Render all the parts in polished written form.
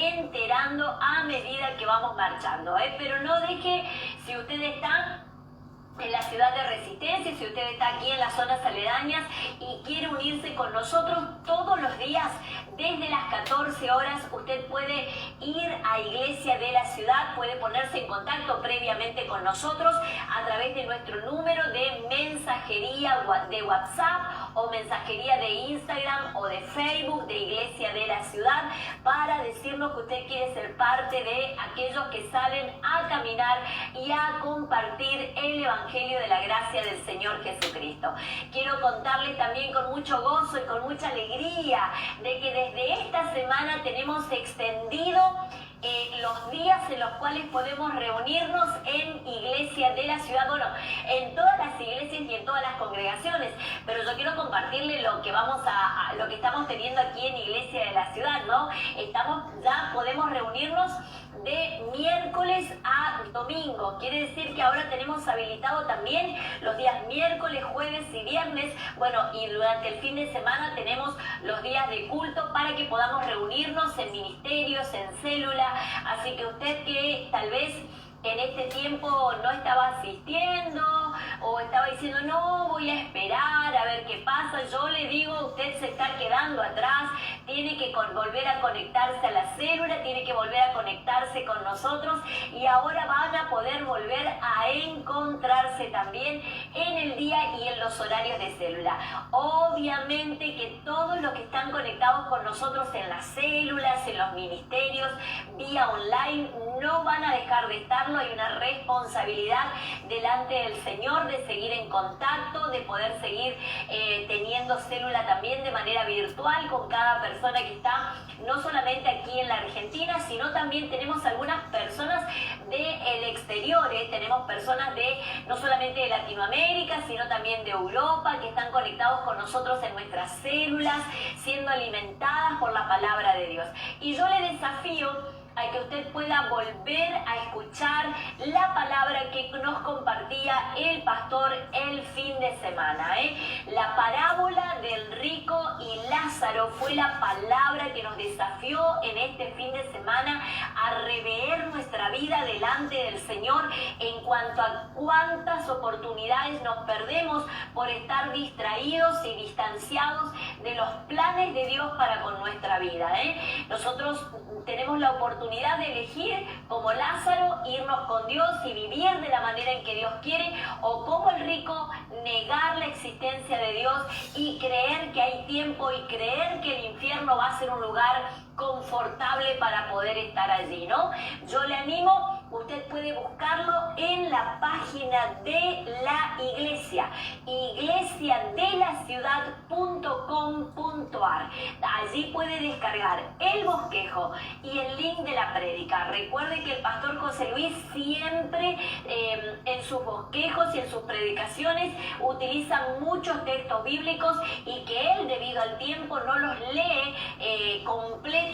enterando a medida que vamos marchando, pero no deje, si usted está en la ciudad de Resistencia, si usted está aquí en las zonas aledañas y quiere unirse con nosotros todos los días, desde las 14 horas, usted puede ir a Iglesia de la Ciudad, puede ponerse en contacto previamente con nosotros a través de nuestro número de mensajería de WhatsApp o mensajería de Instagram o de Facebook de Iglesia de la Ciudad, para decirnos que usted quiere ser parte de aquellos que salen a caminar y a compartir el Evangelio de la gracia del Señor Jesucristo. Quiero contarles también con mucho gozo y con mucha alegría de que desde esta semana tenemos extendido los días en los cuales podemos reunirnos en Iglesia de la Ciudad, bueno, en todas las iglesias y en todas las congregaciones, pero yo quiero compartirle lo que lo que estamos teniendo aquí en Iglesia de la Ciudad, ¿no? Ya podemos reunirnos de miércoles a domingo, quiere decir que ahora tenemos habilitado también los días miércoles, jueves y viernes, bueno, y durante el fin de semana tenemos los días de culto para que podamos reunirnos en ministerios, en célula. Así que usted que tal vez en este tiempo no estaba asistiendo o estaba diciendo no, voy a esperar a ver qué pasa, yo le digo, usted se está quedando atrás, tiene que volver a conectarse a la célula, tiene que volver a conectarse con nosotros y ahora van a poder volver a encontrarse también en el día y en los horarios de célula. Obviamente que todos los que están conectados con nosotros en las células, en los ministerios, vía online, no van a dejar de estarlo. Hay una responsabilidad delante del Señor de seguir en contacto, de poder seguir teniendo célula también de manera virtual con cada persona que está, no solamente aquí en la Argentina, sino también tenemos algunas personas del exterior, tenemos personas no solamente de Latinoamérica, sino también de Europa, que están conectados con nosotros en nuestras células, siendo alimentadas por la palabra de Dios. Y yo le desafío a que usted pueda volver a escuchar la palabra que nos compartía el pastor el fin de semana. La parábola del rico y Lázaro fue la palabra que nos desafió en este fin de semana a rever nuestra vida delante del Señor en cuanto a cuántas oportunidades nos perdemos por estar distraídos y distanciados de los planes de Dios para con nuestra vida. Nosotros tenemos la oportunidad de elegir, como Lázaro, irnos con Dios y vivir de la manera en que Dios quiere, o como el rico, negar la existencia de Dios y creer que hay tiempo y creer que el infierno va a ser un lugar confortable para poder estar allí, ¿no? Yo le animo, usted puede buscarlo en la página de la iglesia, iglesiadelaciudad.com.ar. Allí puede descargar el bosquejo y el link de la prédica. Recuerde que el pastor José Luis siempre en sus bosquejos y en sus predicaciones utiliza muchos textos bíblicos y que él, debido al tiempo, no los lee completos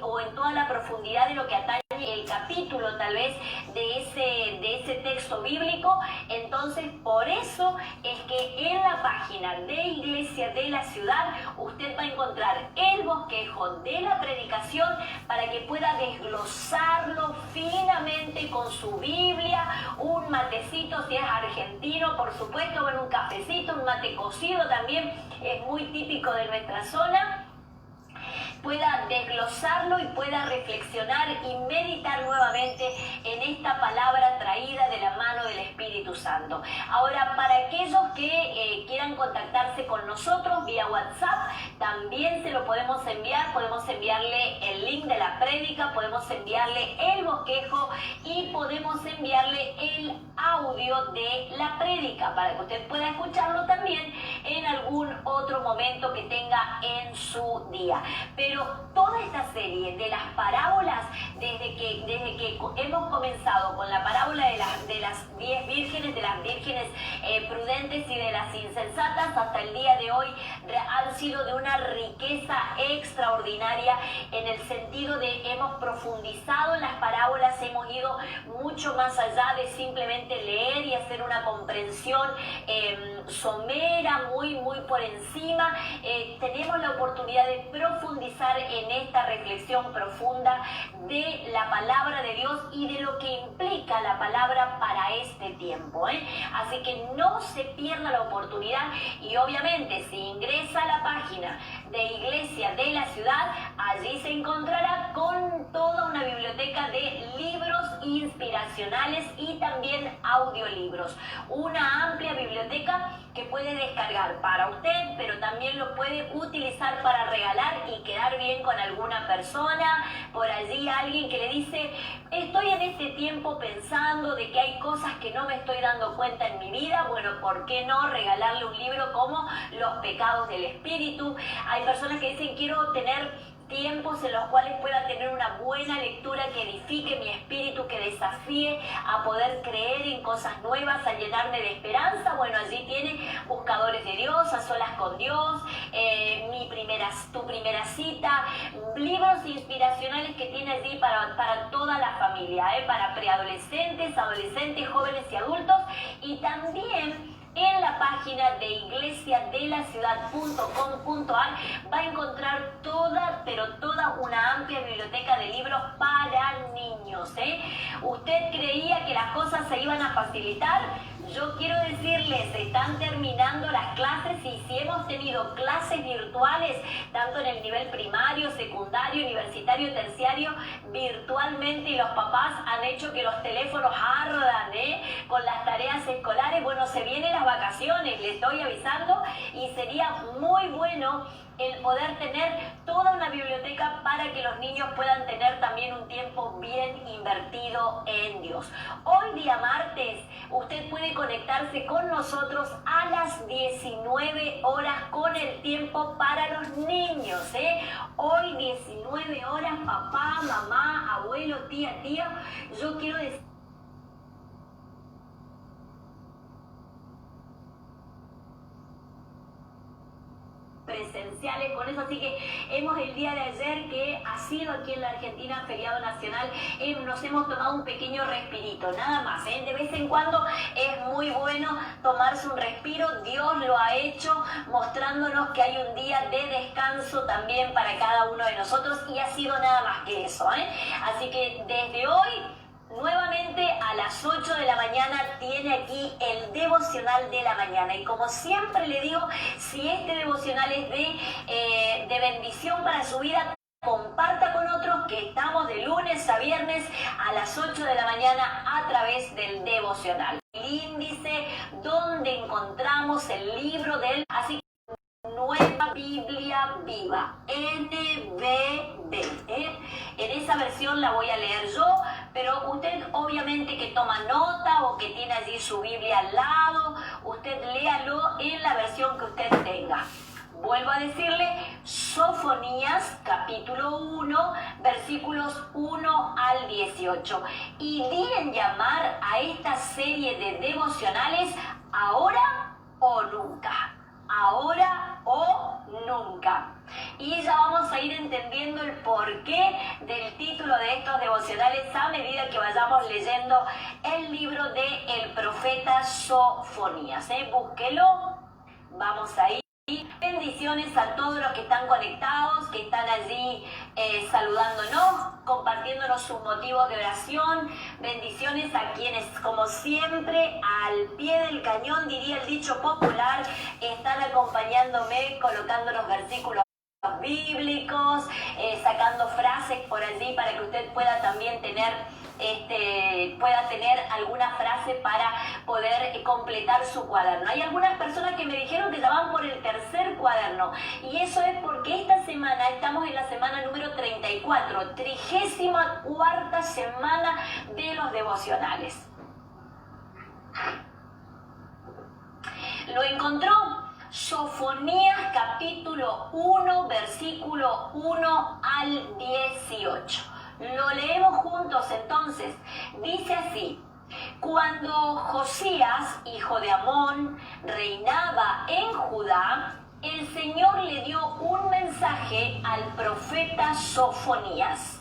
o en toda la profundidad de lo que atañe el capítulo tal vez de ese texto bíblico. Entonces, por eso es que en la página de Iglesia de la Ciudad usted va a encontrar el bosquejo de la predicación para que pueda desglosarlo finamente con su Biblia, un matecito si es argentino, por supuesto, bueno, un cafecito, un mate cocido también es muy típico de nuestra zona, pueda desglosarlo y pueda reflexionar y meditar nuevamente en esta palabra traída de la mano del Espíritu Santo. Ahora, para aquellos que quieran contactarse con nosotros vía WhatsApp, también se lo podemos enviarle el link de la prédica, podemos enviarle el bosquejo y podemos enviarle el audio de la prédica para que usted pueda escucharlo también en algún otro momento que tenga en su día. Pero toda esta serie de las parábolas, desde que hemos comenzado con la parábola de las 10 vírgenes, de las vírgenes prudentes y de las insensatas, hasta el día de hoy han sido de una riqueza extraordinaria en el sentido de hemos profundizado en las parábolas, hemos ido mucho más allá de simplemente leer y hacer una comprensión somera, muy por encima. Tenemos la oportunidad de profundizar en esta reflexión profunda de la palabra de Dios y de lo que implica la palabra para este tiempo, Así que no se pierda la oportunidad, y obviamente si ingresa a la página de Iglesia de la Ciudad, allí se encontrará con toda una biblioteca de libros inspiracionales y también audiolibros. Una amplia biblioteca que puede descargar para usted, pero también lo puede utilizar para regalar y quedar bien con alguna persona. Por allí alguien que le dice: estoy en este tiempo pensando de que hay cosas que no me estoy dando cuenta en mi vida. Bueno, ¿por qué no regalarle un libro como Los pecados del espíritu? Hay personas que dicen: quiero tener tiempos en los cuales pueda tener una buena lectura que edifique mi espíritu, que desafíe a poder creer en cosas nuevas, a llenarme de esperanza. Bueno, allí tiene Buscadores de Dios, A Solas con Dios, Tu Primera Cita, libros inspiracionales que tiene allí para toda la familia, para preadolescentes, adolescentes, jóvenes y adultos. Y también en la página de iglesiadelaciudad.com.ar va a encontrar toda una amplia biblioteca de libros para niños, ¿Usted creía que las cosas se iban a facilitar? Yo quiero decirles, están terminando las clases, y si hemos tenido clases virtuales, tanto en el nivel primario, secundario, universitario, terciario, virtualmente, y los papás han hecho que los teléfonos ardan, con las tareas escolares. Bueno, se vienen las vacaciones, les estoy avisando, y sería muy bueno el poder tener toda una biblioteca para que los niños puedan tener también un tiempo bien invertido en Dios. Hoy día martes, usted puede conectarse con nosotros a las 19 horas con el tiempo para los niños, Hoy 19 horas, papá, mamá, abuelo, tía. Yo quiero decir presenciales con eso, así que el día de ayer, que ha sido aquí en la Argentina feriado nacional, nos hemos tomado un pequeño respirito, nada más, de vez en cuando es muy bueno tomarse un respiro. Dios lo ha hecho mostrándonos que hay un día de descanso también para cada uno de nosotros, y ha sido nada más que eso, Así que desde hoy, nuevamente a las 8 de la mañana, tiene aquí el devocional de la mañana. Y como siempre le digo, si este devocional es de bendición para su vida, comparta con otros, que estamos de lunes a viernes a las 8 de la mañana a través del devocional. El índice donde encontramos el libro del... Así que Nueva Biblia Viva, NBB, En esa versión la voy a leer yo, pero usted obviamente que toma nota o que tiene allí su Biblia al lado, usted léalo en la versión que usted tenga. Vuelvo a decirle, Sofonías, capítulo 1, versículos 1 al 18. Y di en llamar a esta serie de devocionales Ahora o Nunca. Ahora o nunca. Y ya vamos a ir entendiendo el porqué del título de estos devocionales a medida que vayamos leyendo el libro del profeta Sofonías. Búsquelo, vamos a ir. Bendiciones a todos los que están conectados, que están allí saludándonos, compartiéndonos sus motivos de oración. Bendiciones a quienes, como siempre, al pie del cañón, diría el dicho popular, están acompañándome, colocando los versículos bíblicos, sacando frases por allí para que usted pueda también tener alguna frase para poder completar su cuaderno. Hay algunas personas que me dijeron que ya van por el tercer cuaderno, y eso es porque esta semana estamos en la semana número 34, 34ª semana de los devocionales. ¿Lo encontró? Sofonías capítulo 1, versículo 1 al 18. Lo leemos juntos entonces. Dice así: cuando Josías, hijo de Amón, reinaba en Judá, el Señor le dio un mensaje al profeta Sofonías.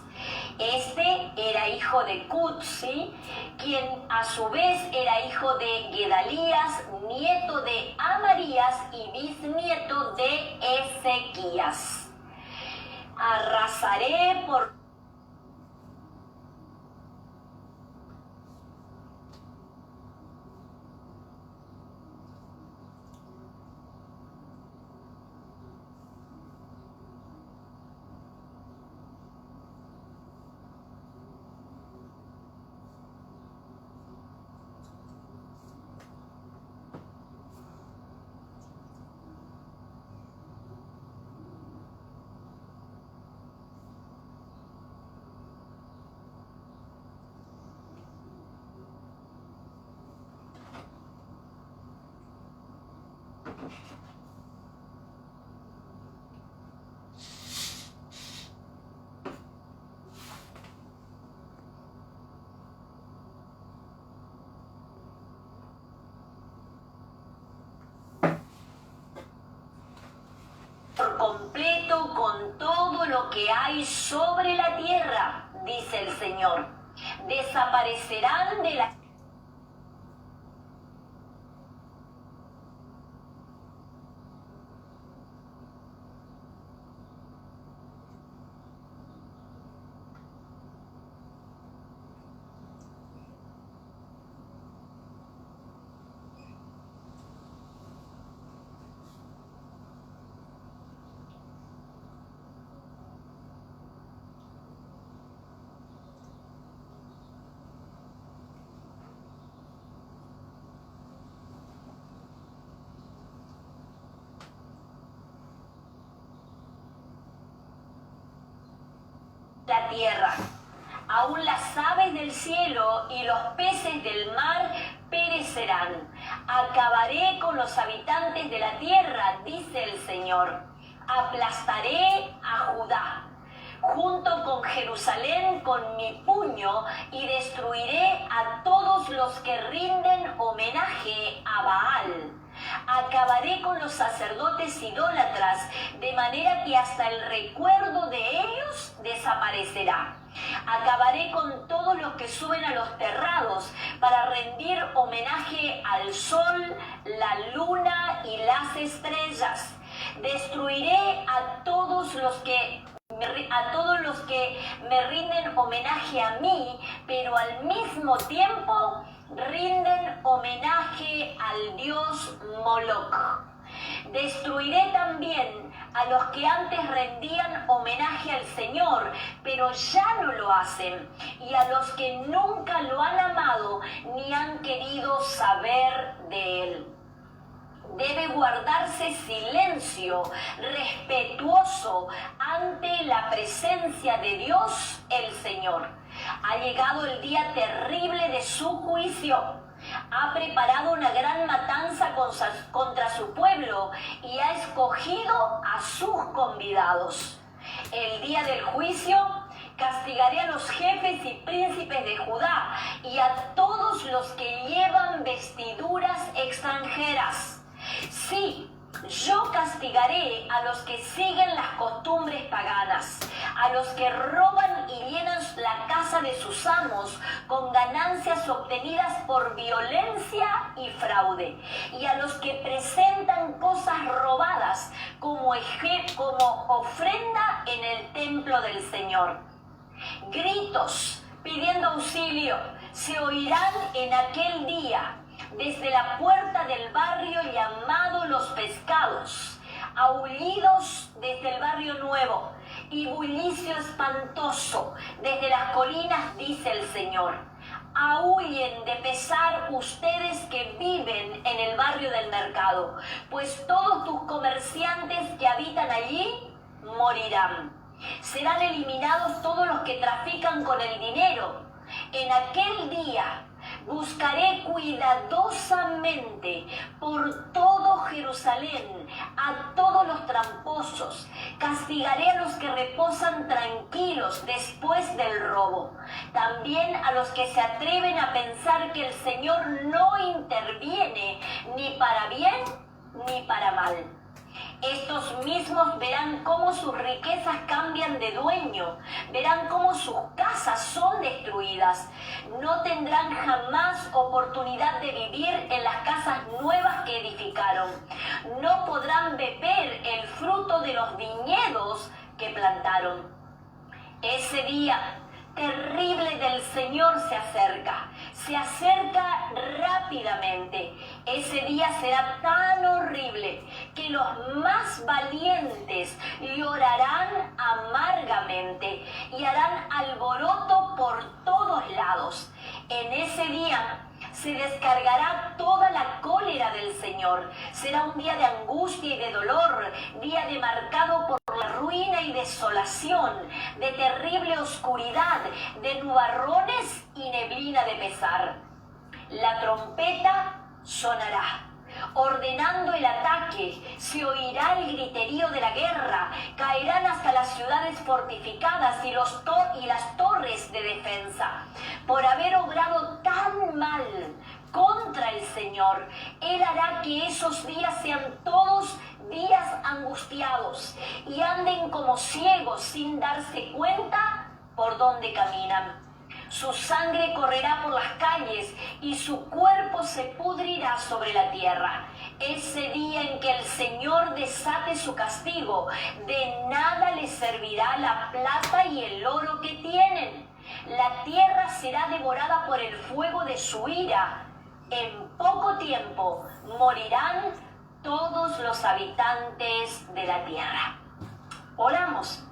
Este era hijo de Cutsi, quien a su vez era hijo de Gedalías, nieto de Amarías y bisnieto de Ezequías. Arrasaré por completo con todo lo que hay sobre la tierra, dice el Señor. Desaparecerán de la tierra. Aún las aves del cielo y los peces del mar perecerán. Acabaré con los habitantes de la tierra, dice el Señor. Aplastaré a Judá junto con Jerusalén con mi puño y destruiré a todos los que rinden homenaje a Baal. Acabaré con los sacerdotes idólatras, de manera que hasta el recuerdo de ellos desaparecerá. Acabaré con todos los que suben a los terrados para rendir homenaje al sol, la luna y las estrellas. Destruiré a todos los que me rinden homenaje a mí, pero al mismo tiempo rinden homenaje al dios Moloch. Destruiré también a los que antes rendían homenaje al Señor, pero ya no lo hacen, y a los que nunca lo han amado ni han querido saber de él. Debe guardarse silencio respetuoso ante la presencia de Dios el Señor. Ha llegado el día terrible de su juicio. Ha preparado una gran matanza contra su pueblo y ha escogido a sus convidados. El día del juicio castigaré a los jefes y príncipes de Judá y a todos los que llevan vestiduras extranjeras. Sí, yo castigaré a los que siguen las costumbres paganas, a los que roban y llenan la casa de sus amos con ganancias obtenidas por violencia y fraude, y a los que presentan cosas robadas como ofrenda en el templo del Señor. Gritos pidiendo auxilio se oirán en aquel día desde la puerta del barrio llamado Los Pescados, aullidos desde el barrio nuevo y bullicio espantoso desde las colinas, dice el Señor. Aúllen de pesar ustedes que viven en el barrio del mercado, pues todos tus comerciantes que habitan allí morirán. Serán eliminados todos los que trafican con el dinero. En aquel día buscaré cuidadosamente por todo Jerusalén a todos los tramposos. Castigaré a los que reposan tranquilos después del robo. También a los que se atreven a pensar que el Señor no interviene ni para bien ni para mal. Estos mismos verán cómo sus riquezas cambian de dueño, verán cómo sus casas son destruidas. No tendrán jamás oportunidad de vivir en las casas nuevas que edificaron. No podrán beber el fruto de los viñedos que plantaron. Ese día terrible del Señor se acerca rápidamente. Ese día será tan horrible que los más valientes llorarán amargamente y harán alboroto por todos lados. En ese día se descargará toda la cólera del Señor. Será un día de angustia y de dolor, día demarcado por la ruina y desolación, de terrible oscuridad, de nubarrones y neblina de pesar. La trompeta sonará, ordenando el ataque, se oirá el griterío de la guerra, caerán hasta las ciudades fortificadas y las torres de defensa. Por haber obrado tan mal contra el Señor, Él hará que esos días sean todos días angustiados y anden como ciegos sin darse cuenta por dónde caminan. Su sangre correrá por las calles y su cuerpo se pudrirá sobre la tierra. Ese día en que el Señor desate su castigo, de nada les servirá la plata y el oro que tienen. La tierra será devorada por el fuego de su ira. En poco tiempo morirán todos los habitantes de la tierra. Oramos.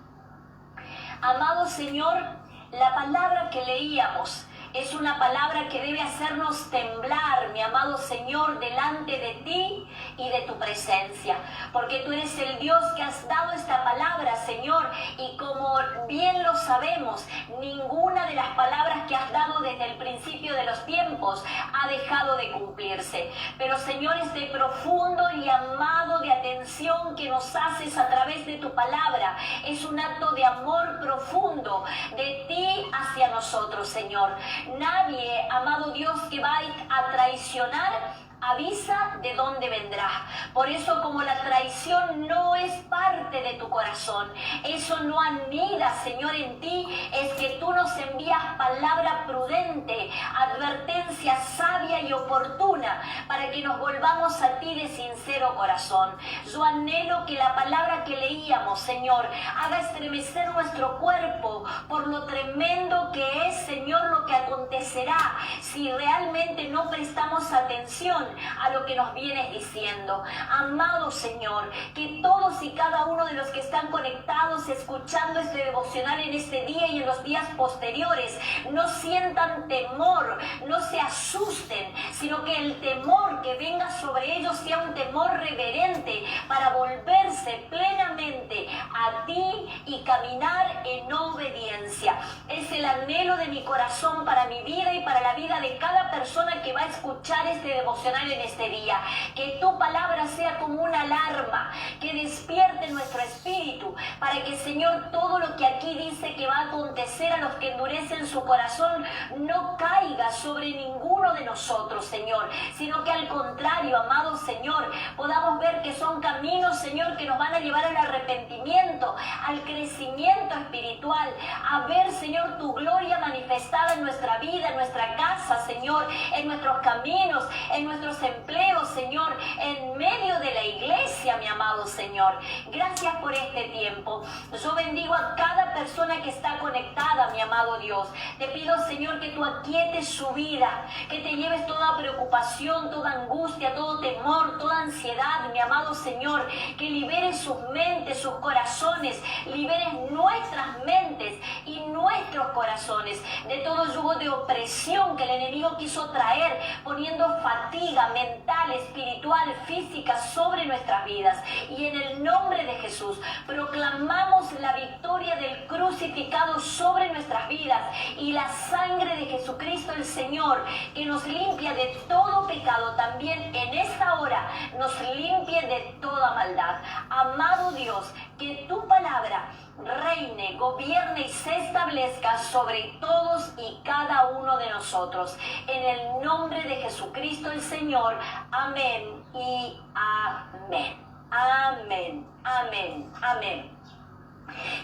Amado Señor, la palabra que leíamos es una palabra que debe hacernos temblar, mi amado Señor, delante de ti y de tu presencia. Porque tú eres el Dios que has dado esta palabra, Señor. Y como bien lo sabemos, ninguna de las palabras que has dado desde el principio de los tiempos ha dejado de cumplirse. Pero, Señor, este profundo llamado de atención que nos haces a través de tu palabra es un acto de amor profundo de ti hacia nosotros, Señor. Nadie, amado Dios, que va a traicionar, avisa de dónde vendrá. Por eso, como la traición no es parte de tu corazón, eso no anida, Señor, en ti, es que tú nos envías palabra prudente, advertencia sabia y oportuna, para que nos volvamos a ti de sincero corazón. Yo anhelo que la palabra que leíamos, Señor, haga estremecer nuestro cuerpo por lo tremendo que es, Señor, lo que acontecerá si realmente no prestamos atención a lo que nos vienes diciendo. Amado Señor, que todos y cada uno de los que están conectados escuchando este devocional en este día y en los días posteriores no sientan temor, no se asusten, sino que el temor que venga sobre ellos sea un temor reverente para volverse plenamente a ti y caminar en obediencia. Es el anhelo de mi corazón para mi vida y para la vida de cada persona que va a escuchar este devocional en este día. Que tu palabra sea como una alarma que despierte nuestro espíritu, para que, Señor, todo lo que aquí dice que va a acontecer a los que endurecen su corazón no caiga sobre ninguno de nosotros, Señor, sino que al contrario, amado Señor, podamos ver que son caminos, Señor, que nos van a llevar al arrepentimiento, al crecimiento espiritual, a ver, Señor, tu gloria manifestada en nuestra vida, en nuestra casa, Señor, en nuestros caminos, en nuestros empleos, Señor, en medio de la iglesia, mi amado Señor. Gracias por este tiempo. Yo bendigo a cada persona que está conectada, mi amado Dios. Te pido, Señor, que tú aquietes su vida, que te lleves toda preocupación, toda angustia, todo temor, toda ansiedad, mi amado Señor, que liberes sus mentes, sus corazones, liberes nuestras mentes y nuestros corazones de todo yugo de opresión que el enemigo quiso traer, poniendo fatiga mental, espiritual, física sobre nuestras vidas. Y en el nombre de Jesús proclamamos la victoria del crucificado sobre nuestras vidas y la sangre de Jesucristo el Señor, que nos limpia de todo pecado, también en esta hora nos limpie de toda maldad. Amado Dios, que tu palabra reine, gobierne y se establezca sobre todos y cada uno de nosotros. En el nombre de Jesucristo el Señor. Amén y amén. Amén, amén, amén.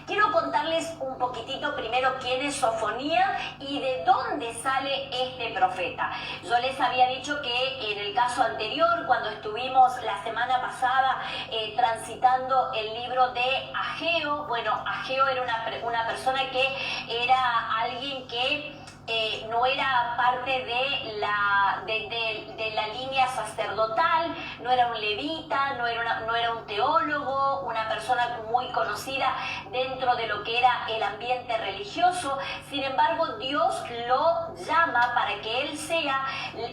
Quiero contarles un poquitito primero quién es Sofonía y de dónde sale este profeta. Yo les había dicho que en el caso anterior, cuando estuvimos la semana pasada transitando el libro de Ageo, bueno, Ageo era una persona que era alguien que no era parte de la línea sacerdotal, no era un levita, no era un teólogo, una persona muy conocida dentro de lo que era el ambiente religioso. Sin embargo, Dios lo llama para que él sea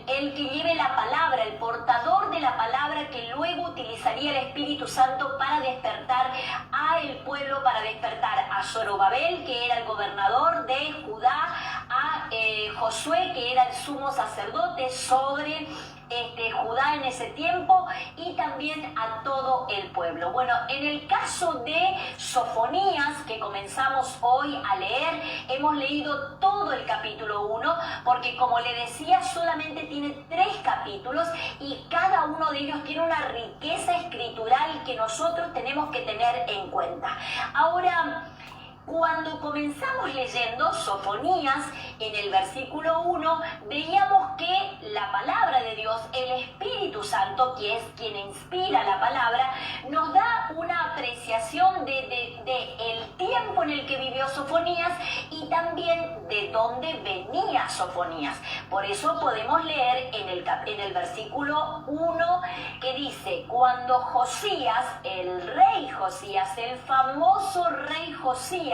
el que lleve la palabra, el portador de la palabra que luego utilizaría el Espíritu Santo para despertar al pueblo, para despertar a Zorobabel, que era el gobernador de Judá, a Josué, que era el sumo sacerdote sobre Judá en ese tiempo, y también a todo el pueblo. Bueno, en el caso de Sofonías, que comenzamos hoy a leer, hemos leído todo el capítulo 1, porque como le decía, solamente tiene 3 capítulos y cada uno de ellos tiene una riqueza escritural que nosotros tenemos que tener en cuenta. Ahora, cuando comenzamos leyendo Sofonías, en el versículo 1, veíamos que la palabra de Dios, el Espíritu Santo, que es quien inspira la palabra, nos da una apreciación de el tiempo en el que vivió Sofonías y también de dónde venía Sofonías. Por eso podemos leer en el versículo 1 que dice: cuando Josías, el rey Josías, el famoso rey Josías,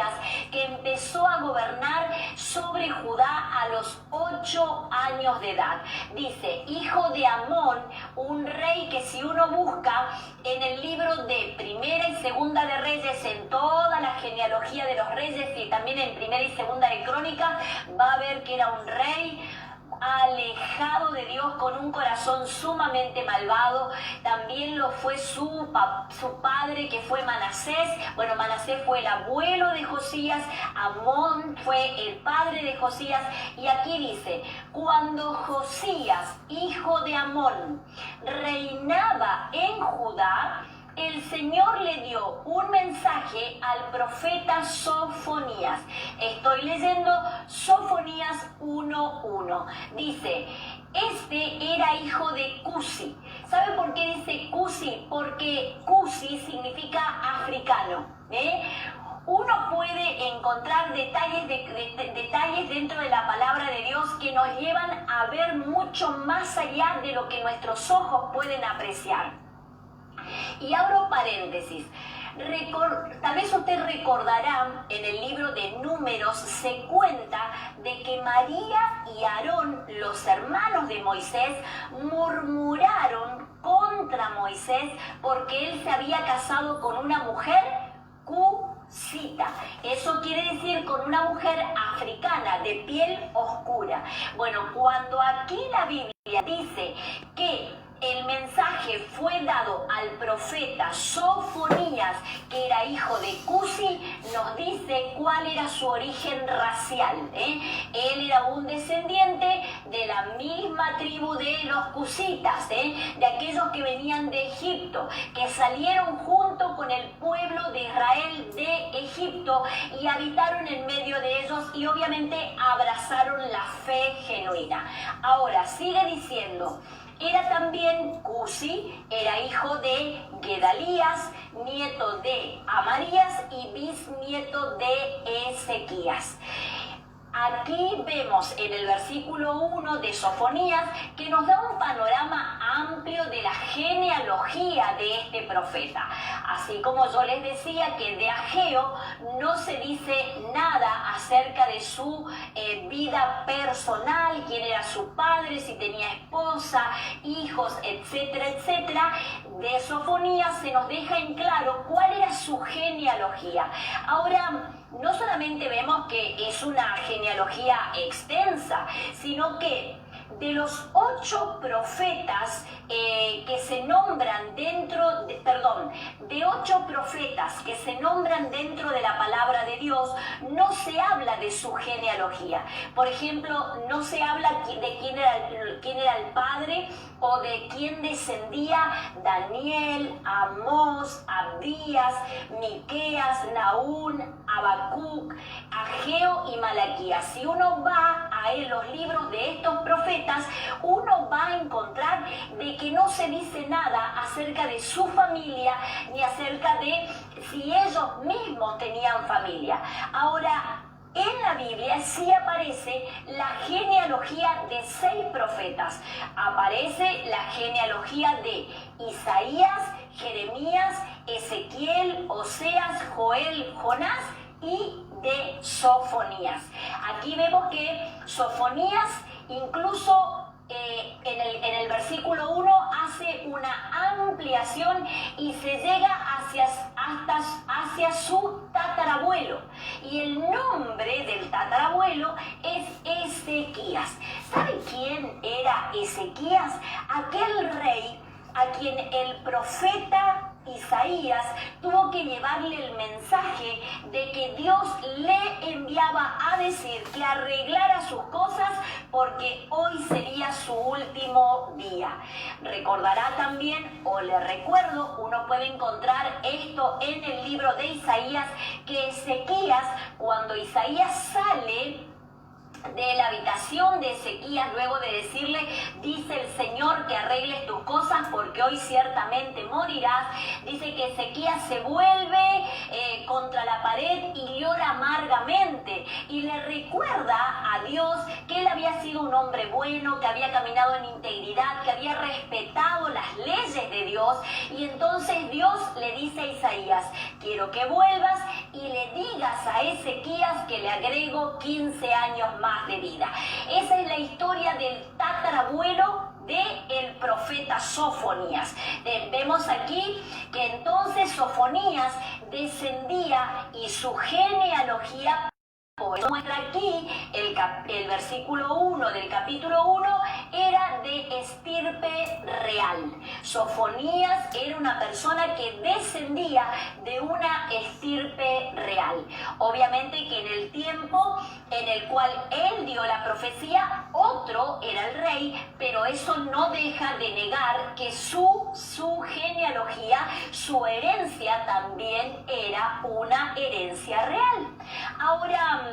que empezó a gobernar sobre Judá a los 8 años de edad. Dice, hijo de Amón, un rey que si uno busca en el libro de Primera y Segunda de Reyes, en toda la genealogía de los reyes y también en Primera y Segunda de Crónicas, va a ver que era un rey alejado de Dios, con un corazón sumamente malvado. También lo fue su padre, que fue Manasés. Bueno, Manasés fue el abuelo de Josías, Amón fue el padre de Josías, y aquí dice, cuando Josías, hijo de Amón, reinaba en Judá, el Señor le dio un mensaje al profeta Sofonías. Estoy leyendo Sofonías 1:1. Dice, este era hijo de Cusi. ¿Sabe por qué dice Cusi? Porque Cusi significa africano. Uno puede encontrar detalles dentro de la palabra de Dios que nos llevan a ver mucho más allá de lo que nuestros ojos pueden apreciar. Y abro paréntesis. Tal vez usted recordará, en el libro de Números se cuenta de que María y Aarón, los hermanos de Moisés, murmuraron contra Moisés porque él se había casado con una mujer cusita. Eso quiere decir con una mujer africana de piel oscura. Bueno, cuando aquí la Biblia dice que el mensaje fue dado al profeta Sofonías, que era hijo de Cusi, nos dice cuál era su origen racial. Él era un descendiente de la misma tribu de los cusitas, de aquellos que venían de Egipto, que salieron junto con el pueblo de Israel de Egipto y habitaron en medio de ellos y obviamente abrazaron la fe genuina. Ahora, sigue diciendo, era también Cusi, era hijo de Gedalías, nieto de Amarías y bisnieto de Ezequías. Aquí vemos en el versículo 1 de Sofonías que nos da un panorama amplio de la genealogía de este profeta. Así como yo les decía que de Ageo no se dice nada acerca de su vida personal, quién era su padre, si tenía esposa, hijos, etcétera, etcétera. De Sofonías se nos deja en claro cuál era su genealogía. Ahora, no solamente vemos que es una genealogía extensa, sino que de los 8 profetas que se nombran de 8 profetas que se nombran dentro de la palabra de Dios, no se habla de su genealogía. Por ejemplo, no se habla de quién era el padre o de quién descendía Daniel, Amós, Abdías, Miqueas, Nahum, Habacuc, Ageo y Malaquías. Si uno va a los libros de estos profetas, uno va a encontrar de que no se dice nada acerca de su familia ni acerca de si ellos mismos tenían familia. Ahora, en la Biblia sí aparece la genealogía de 6 profetas. Aparece la genealogía de Isaías, Jeremías, Ezequiel, Oseas, Joel, Jonás y de Sofonías. Aquí vemos que Sofonías incluso en el versículo 1 hace una ampliación y se llega hacia su tatarabuelo. Y el nombre del tatarabuelo es Ezequías. ¿Sabe quién era Ezequías? Aquel rey a quien el profeta Isaías tuvo que llevarle el mensaje de que Dios le enviaba a decir que arreglara sus cosas porque hoy sería su último día. Recordará también, o le recuerdo, uno puede encontrar esto en el libro de Isaías, que Ezequías, cuando Isaías sale de la habitación de Ezequías, luego de decirle, dice el Señor que arregles tus cosas porque hoy ciertamente morirás, dice que Ezequías se vuelve contra la pared y llora amargamente y le recuerda a Dios que él había sido un hombre bueno, que había caminado en integridad, que había respetado las leyes de Dios. Y entonces Dios le dice a Isaías, quiero que vuelvas y le digas a Ezequías que le agrego 15 años más de vida. Esa es la historia del tatarabuelo del profeta Sofonías. Vemos aquí que entonces Sofonías descendía y su genealogía muestra aquí el versículo 1 del capítulo 1 era de estirpe real. Sofonías era una persona que descendía de una estirpe real. Obviamente que en el tiempo en el cual él dio la profecía, otro era el rey, pero eso no deja de negar que su genealogía, su herencia también era una herencia real. Ahora,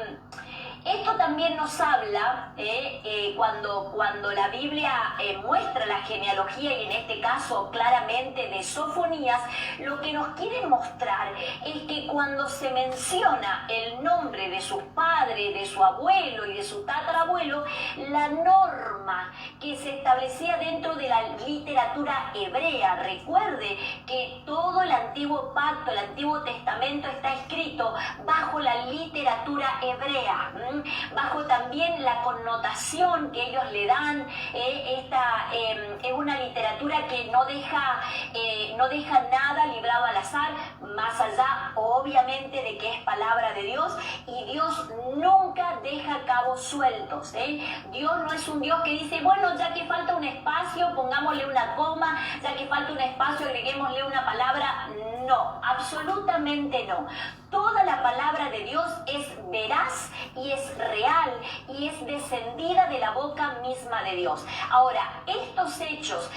esto también nos habla cuando la Biblia muestra la genealogía, y en este caso claramente de Sofonías, lo que nos quiere mostrar es que cuando se menciona el nombre de sus padres, de su abuelo y de su tatarabuelo, la norma que se establecía dentro de la literatura hebrea, recuerde que todo el Antiguo Pacto, el Antiguo Testamento está escrito bajo la literatura hebrea, bajo también la connotación que ellos le dan. Es una literatura que no deja nada librado al azar, más allá obviamente de que es palabra de Dios, y Dios nunca deja cabos sueltos. Dios no es un Dios que dice, bueno, ya que falta un espacio, pongámosle una coma, ya que falta un espacio, agreguémosle una palabra. No, absolutamente no. Toda la palabra de Dios es veraz y es real y es descendida de la boca misma de Dios. Ahora, estos hechos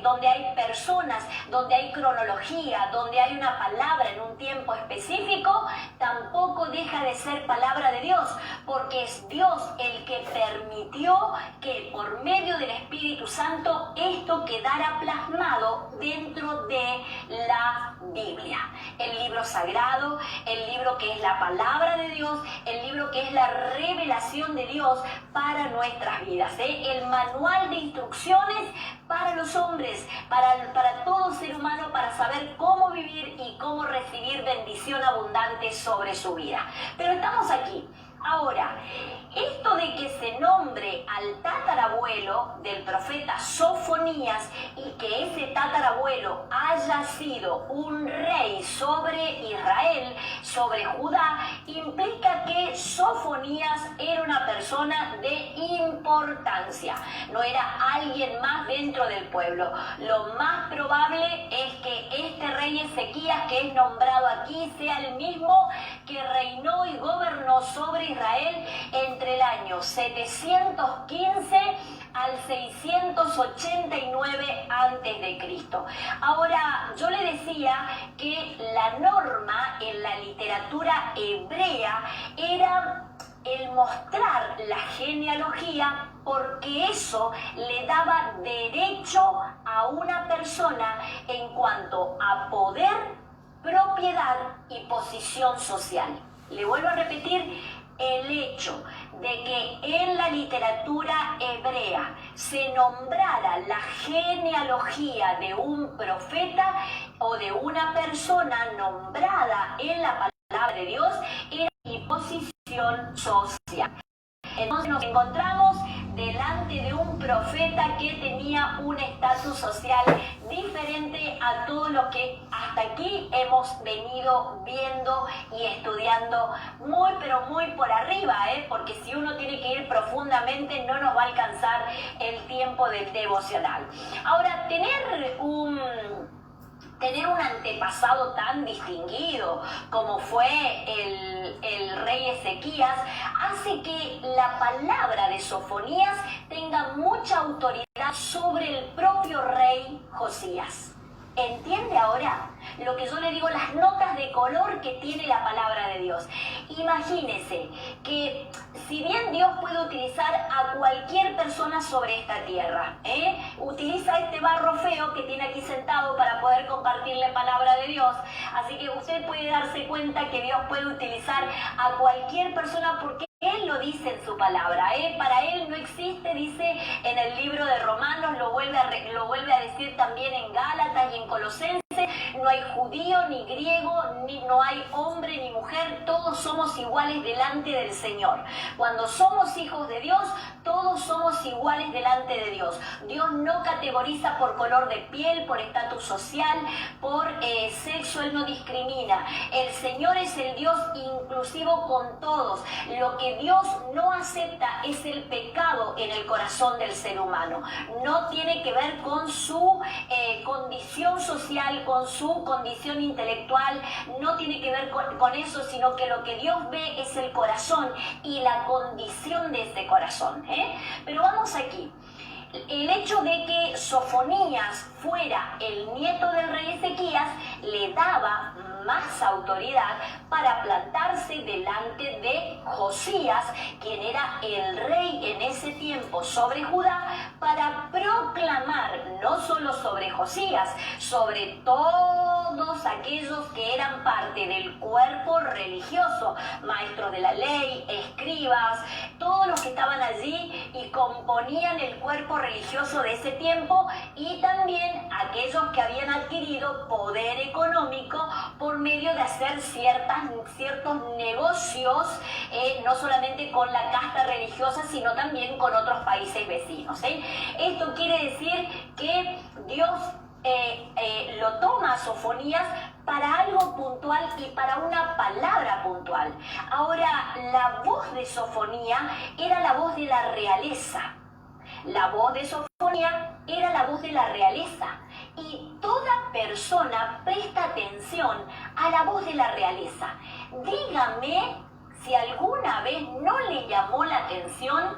donde hay personas, donde hay cronología, donde hay una palabra en un tiempo específico, tampoco deja de ser palabra de Dios, porque es Dios el que permitió que por medio del Espíritu Santo esto quedara plasmado dentro de la Biblia, el libro sagrado, el libro que es la palabra de Dios, el libro que es la revelación de Dios para nuestras vidas, el manual de instrucciones para los hombres, para todo ser humano, para saber cómo vivir y cómo recibir bendición abundante sobre su vida. Pero estamos aquí. Ahora, esto de que se nombre al tatarabuelo del profeta Sofonías y que ese tatarabuelo haya sido un rey sobre Israel, sobre Judá, implica que Sofonías era una persona de importancia, no era alguien más dentro del pueblo. Lo más probable es que este rey Ezequías, que es nombrado aquí, sea el mismo que reinó y gobernó sobre Israel entre el año 715 al 289 a.C. Ahora, yo le decía que la norma en la literatura hebrea era el mostrar la genealogía, porque eso le daba derecho a una persona en cuanto a poder, propiedad y posición social. Le vuelvo a repetir, el hecho de que en la literatura hebrea se nombrara la genealogía de un profeta o de una persona nombrada en la palabra de Dios era mi posición social. Entonces nos encontramos delante de un profeta que tenía un estatus social diferente a todo lo que hasta aquí hemos venido viendo y estudiando muy pero muy por arriba, porque si uno tiene que ir profundamente no nos va a alcanzar el tiempo del devocional. Ahora, tener un antepasado tan distinguido como fue el rey Ezequías hace que la palabra de Sofonías tenga mucha autoridad sobre el propio rey Josías. ¿Entiende ahora lo que yo le digo, las notas de color que tiene la palabra de Dios? Imagínese que si bien Dios puede utilizar a cualquier persona sobre esta tierra, utiliza este barro feo que tiene aquí sentado para poder compartir la palabra de Dios, así que usted puede darse cuenta que Dios puede utilizar a cualquier persona porque Él lo dice en su palabra, para Él no existe, dice en el libro de Romanos, lo vuelve a decir también en Gálatas y en Colosenses, no hay judío ni griego, no hay hombre ni mujer, todos somos iguales delante del Señor. Cuando somos hijos de Dios, todos somos iguales delante de Dios. Dios no categoriza por color de piel, por estatus social, por sexo, Él no discrimina. El Señor es el Dios inclusivo con todos. Lo que Dios no acepta es el pecado en el corazón del ser humano. No tiene que ver con su condición social, con su condición intelectual, no tiene que ver con eso, sino que lo que Dios ve es el corazón y la condición de ese corazón. Pero vamos aquí. El hecho de que Sofonías fuera el nieto del rey Ezequías le daba más autoridad para plantarse delante de Josías, quien era el rey en ese tiempo sobre Judá, para proclamar no solo sobre Josías, sobre todos aquellos que eran parte del cuerpo religioso, maestros de la ley, escribas, todos los que estaban allí y componían el cuerpo religioso de ese tiempo, y también aquellos que habían adquirido poder económico por medio de hacer ciertos negocios, no solamente con la casta religiosa, sino también con otros países vecinos. Esto quiere decir que Dios lo toma a Sofonías para algo puntual y para una palabra puntual. Ahora, la voz de Sofonía era la voz de la realeza. La voz de Sofonía era la voz de la realeza. Y toda persona presta atención a la voz de la realeza. Dígame si alguna vez no le llamó la atención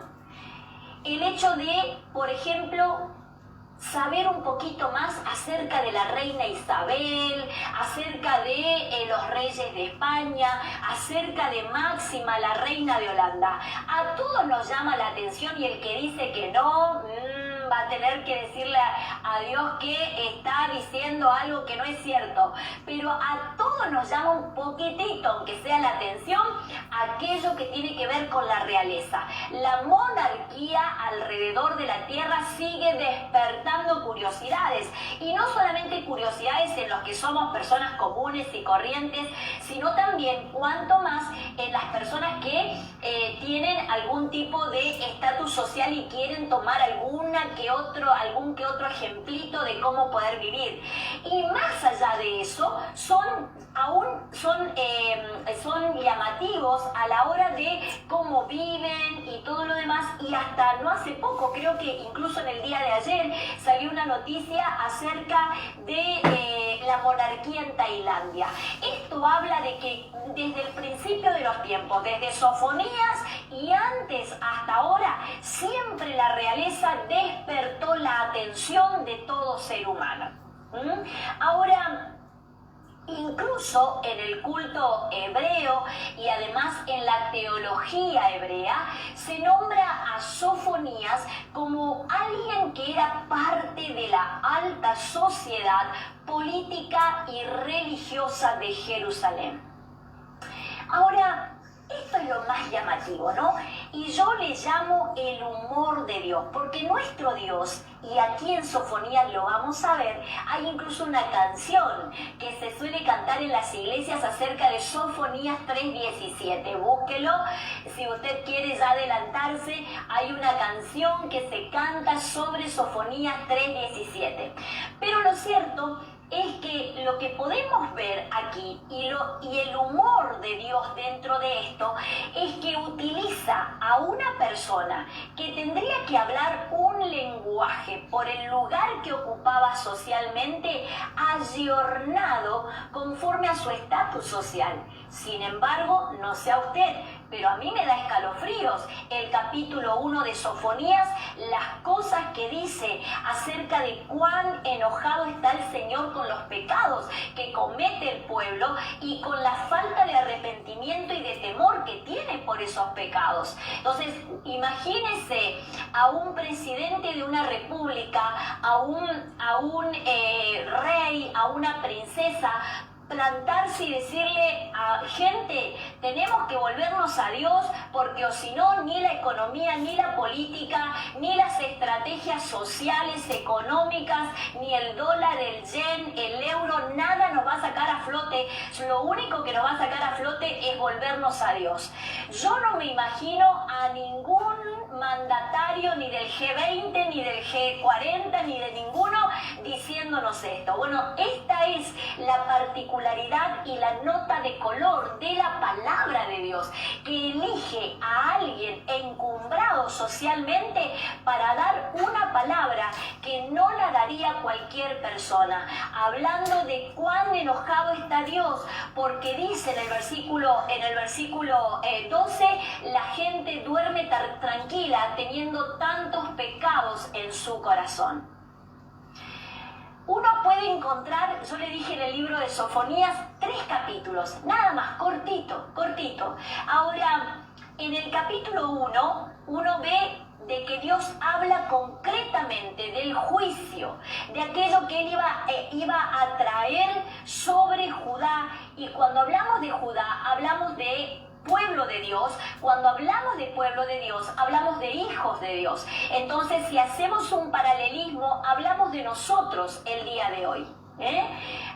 el hecho de, por ejemplo, saber un poquito más acerca de la reina Isabel, acerca de los reyes de España, acerca de Máxima, la reina de Holanda. A todos nos llama la atención, y el que dice que no, va a tener que decirle a Dios que está diciendo algo que no es cierto. Pero a todos nos llama un poquitito, aunque sea la atención, aquello que tiene que ver con la realeza. La monarquía alrededor de la tierra sigue despertando curiosidades, y no solamente curiosidades en los que somos personas comunes y corrientes, sino también, cuanto más, en las personas que tienen algún tipo de estatus social y quieren tomar algún que otro ejemplito de cómo poder vivir. Y más allá de eso, son llamativos a la hora de cómo viven y todo lo demás. Y hasta no hace poco, creo que incluso en el día de ayer, salió una noticia acerca de la monarquía en Tailandia. Esto habla de que desde el principio de los tiempos, desde Sofonías y antes hasta ahora, siempre la realeza despertó la intención de todo ser humano. Ahora, incluso en el culto hebreo y además en la teología hebrea, se nombra a Sofonías como alguien que era parte de la alta sociedad política y religiosa de Jerusalén. Ahora, esto es lo más llamativo, ¿no? Y yo le llamo el humor de Dios, porque nuestro Dios, y aquí en Sofonías lo vamos a ver, hay incluso una canción que se suele cantar en las iglesias acerca de Sofonías 3:17. Búsquelo, si usted quiere ya adelantarse, hay una canción que se canta sobre Sofonías 3:17. Pero lo cierto es que lo que podemos ver aquí y el humor de Dios dentro de esto es que utiliza a una persona que tendría que hablar un lenguaje por el lugar que ocupaba socialmente, ayornado conforme a su estatus social. Sin embargo, no sé a usted, pero a mí me da escalofríos el capítulo 1 de Sofonías, las cosas que dice acerca de cuán enojado está el Señor con los pecados que comete el pueblo y con la falta de arrepentimiento y de temor que tiene por esos pecados. Entonces, imagínese a un presidente de una república, a un rey, a una princesa, plantarse y decirle a gente, tenemos que volvernos a Dios, porque o si no, ni la economía, ni la política, ni las estrategias sociales, económicas, ni el dólar, el yen, el euro, nada nos va a sacar a flote. Lo único que nos va a sacar a flote es volvernos a Dios. Yo no me imagino a ningún mandatario ni del G20, ni del G40, ni de ninguno diciéndonos esto. Bueno, esta es la particularidad y la nota de color de la palabra de Dios, que elige a alguien encumbrado socialmente para dar una palabra que no la daría cualquier persona, hablando de cuán enojado está Dios, porque dice en el versículo 12, la gente duerme tranquila teniendo tantos pecados en su corazón. Uno puede encontrar, yo le dije en el libro de Sofonías, 3 capítulos, nada más, cortito. Ahora, en el capítulo 1, uno ve de que Dios habla concretamente del juicio, de aquello que Él iba a traer sobre Judá. Y cuando hablamos de Judá, hablamos de pueblo de Dios. Cuando hablamos de pueblo de Dios, hablamos de hijos de Dios. Entonces, si hacemos un paralelismo, hablamos de nosotros el día de hoy.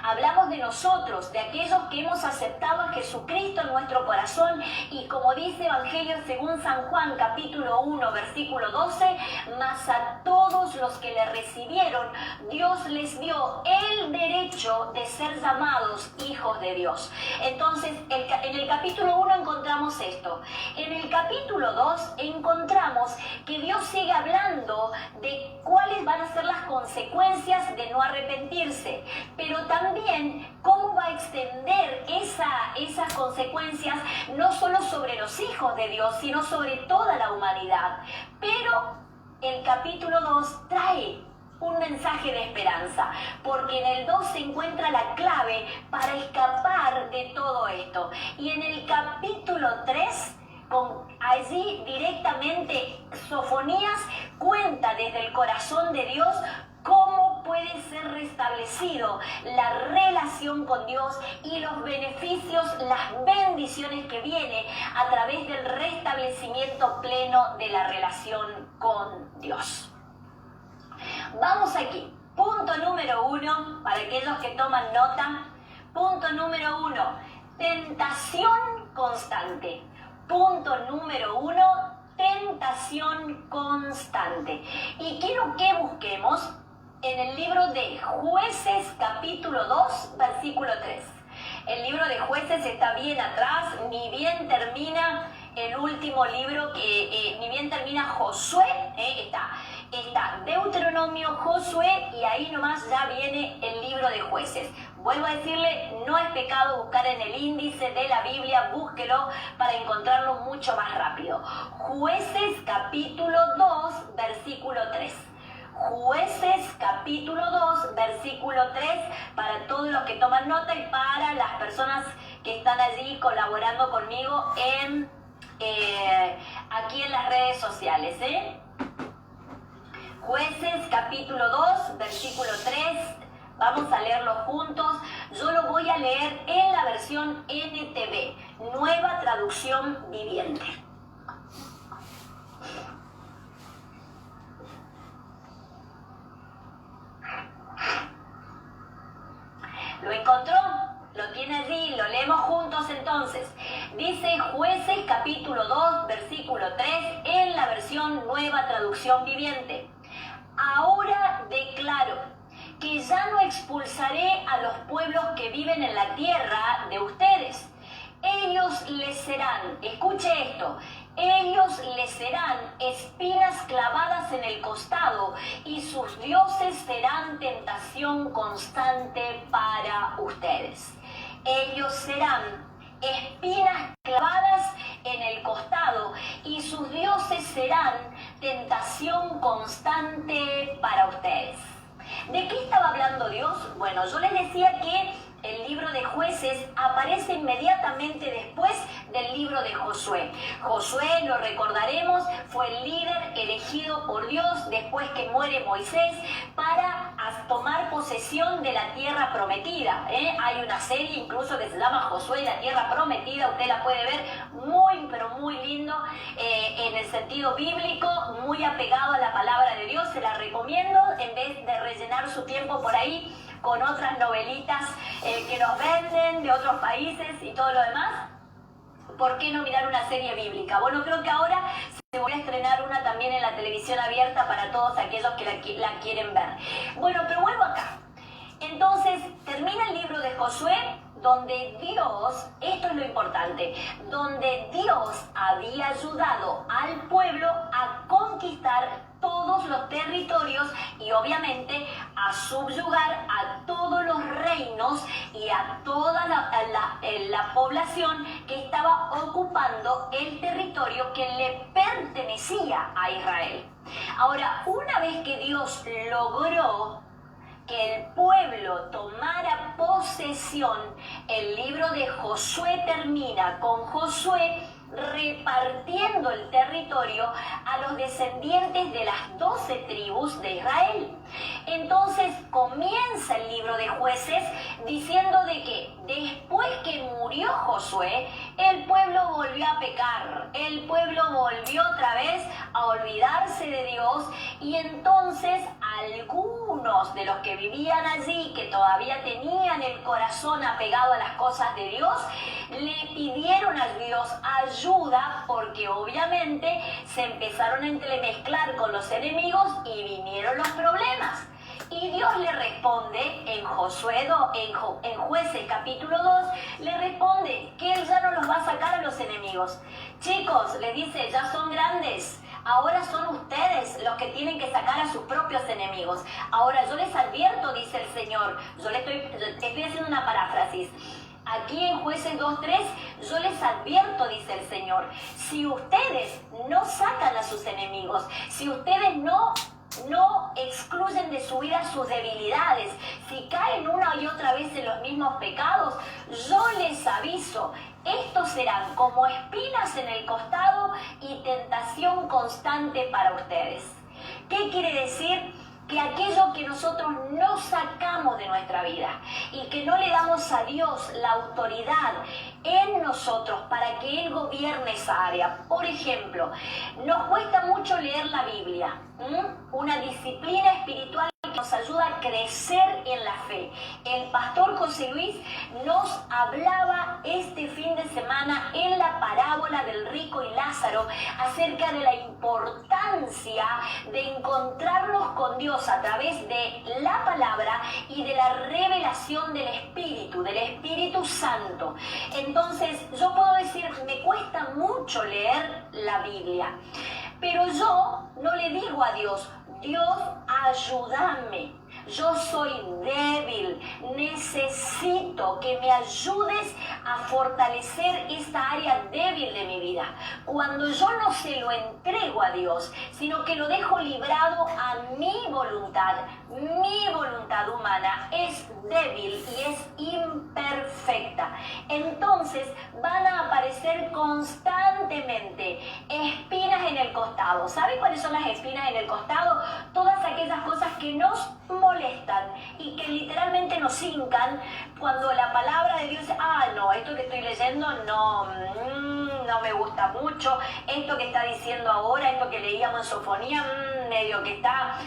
Hablamos de nosotros, de aquellos que hemos aceptado a Jesucristo en nuestro corazón, y como dice Evangelio según San Juan, capítulo 1, versículo 12, mas a todos los que le recibieron, Dios les dio el derecho de ser llamados hijos de Dios. Entonces, en el capítulo 1 encontramos esto. En el capítulo 2 encontramos que Dios sigue hablando de cuáles van a ser las consecuencias de no arrepentirse, pero también cómo va a extender esas consecuencias no solo sobre los hijos de Dios, sino sobre toda la humanidad. Pero el capítulo 2 trae un mensaje de esperanza, porque en el 2 se encuentra la clave para escapar de todo esto. Y en el capítulo 3, allí directamente Sofonías cuenta desde el corazón de Dios cómo puede ser restablecido la relación con Dios y los beneficios, las bendiciones que vienen a través del restablecimiento pleno de la relación con Dios. Vamos aquí. Punto número 1, para aquellos que toman nota. Punto número 1, tentación constante. Punto número 1, tentación constante. Y quiero que busquemos en el libro de Jueces, capítulo 2, versículo 3. El libro de Jueces está bien atrás, ni bien termina el último libro, ni bien termina Josué, está Deuteronomio, Josué, y ahí nomás ya viene el libro de Jueces. Vuelvo a decirle, no es pecado buscar en el índice de la Biblia, búsquelo para encontrarlo mucho más rápido. Jueces capítulo 2, versículo 3. Jueces capítulo 2, versículo 3, para todos los que toman nota y para las personas que están allí colaborando conmigo aquí en las redes sociales. Jueces capítulo 2, versículo 3, vamos a leerlo juntos. Yo lo voy a leer en la versión NTV, Nueva Traducción Viviente. ¿Lo encontró? Lo tiene allí, lo leemos juntos entonces. Dice Jueces capítulo 2, versículo 3, en la versión Nueva Traducción Viviente. Ahora declaro que ya no expulsaré a los pueblos que viven en la tierra de ustedes. Ellos les serán, escuche esto, ellos les serán espinas clavadas en el costado y sus dioses serán tentación constante para ustedes. Ellos serán espinas clavadas en el costado y sus dioses serán tentación constante para ustedes. ¿De qué estaba hablando Dios? Bueno, yo les decía que el libro de Jueces aparece inmediatamente después del libro de Josué. Josué, lo recordaremos, fue el líder elegido por Dios después que muere Moisés para tomar posesión de la tierra prometida. Hay una serie incluso que se llama Josué y la tierra prometida, usted la puede ver, muy pero muy lindo en el sentido bíblico, muy apegado a la palabra de Dios, se la recomiendo en vez de rellenar su tiempo por ahí con otras novelitas que nos venden de otros países y todo lo demás. ¿Por qué no mirar una serie bíblica? Bueno, creo que ahora se voy a estrenar una también en la televisión abierta para todos aquellos que la quieren ver. Bueno, pero vuelvo acá. Entonces, termina el libro de Josué, donde Dios, esto es lo importante, donde Dios había ayudado al pueblo a conquistar todos los territorios y obviamente a subyugar a todos los reinos y a toda la población que estaba ocupando el territorio que le pertenecía a Israel. Ahora, una vez que Dios logró que el pueblo tomara posesión, el libro de Josué termina con Josué repartiendo el territorio a los descendientes de las 12 tribus de Israel. Entonces comienza el libro de Jueces diciendo de que después que murió Josué, el pueblo volvió a pecar, el pueblo volvió otra vez a olvidarse de Dios y entonces algunos de los que vivían allí, que todavía tenían el corazón apegado a las cosas de Dios, le pidieron a Dios ayuda porque obviamente se empezaron a entremezclar con los enemigos y vinieron los problemas. Y Dios le responde en en Jueces capítulo 2, le responde que Él ya no los va a sacar a los enemigos. Chicos, les dice, ya son grandes, ahora son ustedes los que tienen que sacar a sus propios enemigos. Ahora yo les advierto, dice el Señor, yo estoy haciendo una paráfrasis. Aquí en Jueces 2.3, yo les advierto, dice el Señor, si ustedes no sacan a sus enemigos, si ustedes no excluyen de su vida sus debilidades, si caen una y otra vez en los mismos pecados, yo les aviso, estos serán como espinas en el costado y tentación constante para ustedes. ¿Qué quiere decir? Que aquello que nosotros no sacamos de nuestra vida y que no le damos a Dios la autoridad en nosotros para que Él gobierne esa área. Por ejemplo, nos cuesta mucho leer la Biblia, una disciplina espiritual que nos ayuda a crecer en la fe. El pastor José Luis nos hablaba este fin de semana en la parábola del rico y Lázaro acerca de la importancia de encontrarnos con Dios a través de la palabra y de la revelación del Espíritu Santo. Entonces, yo puedo decir, me cuesta mucho leer la Biblia, pero yo no le digo a Dios, Dios, ayúdame. yo soy débil, necesito que me ayudes a fortalecer esta área débil de mi vida. Cuando yo no se lo entrego a Dios, sino que lo dejo librado a mi voluntad humana es débil y es imperfecta. Entonces van a aparecer constantemente espinas en el costado. ¿Saben cuáles son las espinas en el costado? Todas aquellas cosas que nos molestan y que literalmente nos hincan cuando la palabra de Dios dice, no, esto que estoy leyendo no me gusta mucho, esto que está diciendo ahora, esto que leíamos en Sofonía, medio que está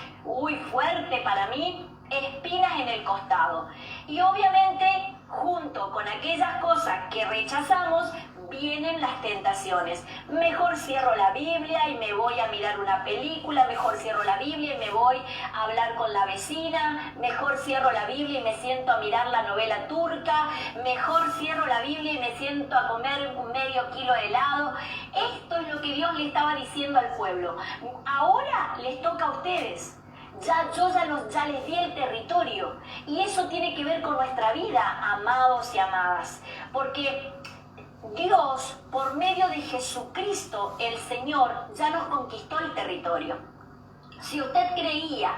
fuerte para mí, espinas en el costado. Y obviamente, junto con aquellas cosas que rechazamos, vienen las tentaciones. Mejor cierro la Biblia y me voy a mirar una película, mejor cierro la Biblia y me voy a hablar con la vecina, mejor cierro la Biblia y me siento a mirar la novela turca, mejor cierro la Biblia y me siento a comer medio kilo de helado. Esto es lo que Dios le estaba diciendo al pueblo. Ahora les toca a ustedes. Yo ya les di el territorio, y eso tiene que ver con nuestra vida, amados y amadas, porque Dios, por medio de Jesucristo, el Señor, ya nos conquistó el territorio. Si usted creía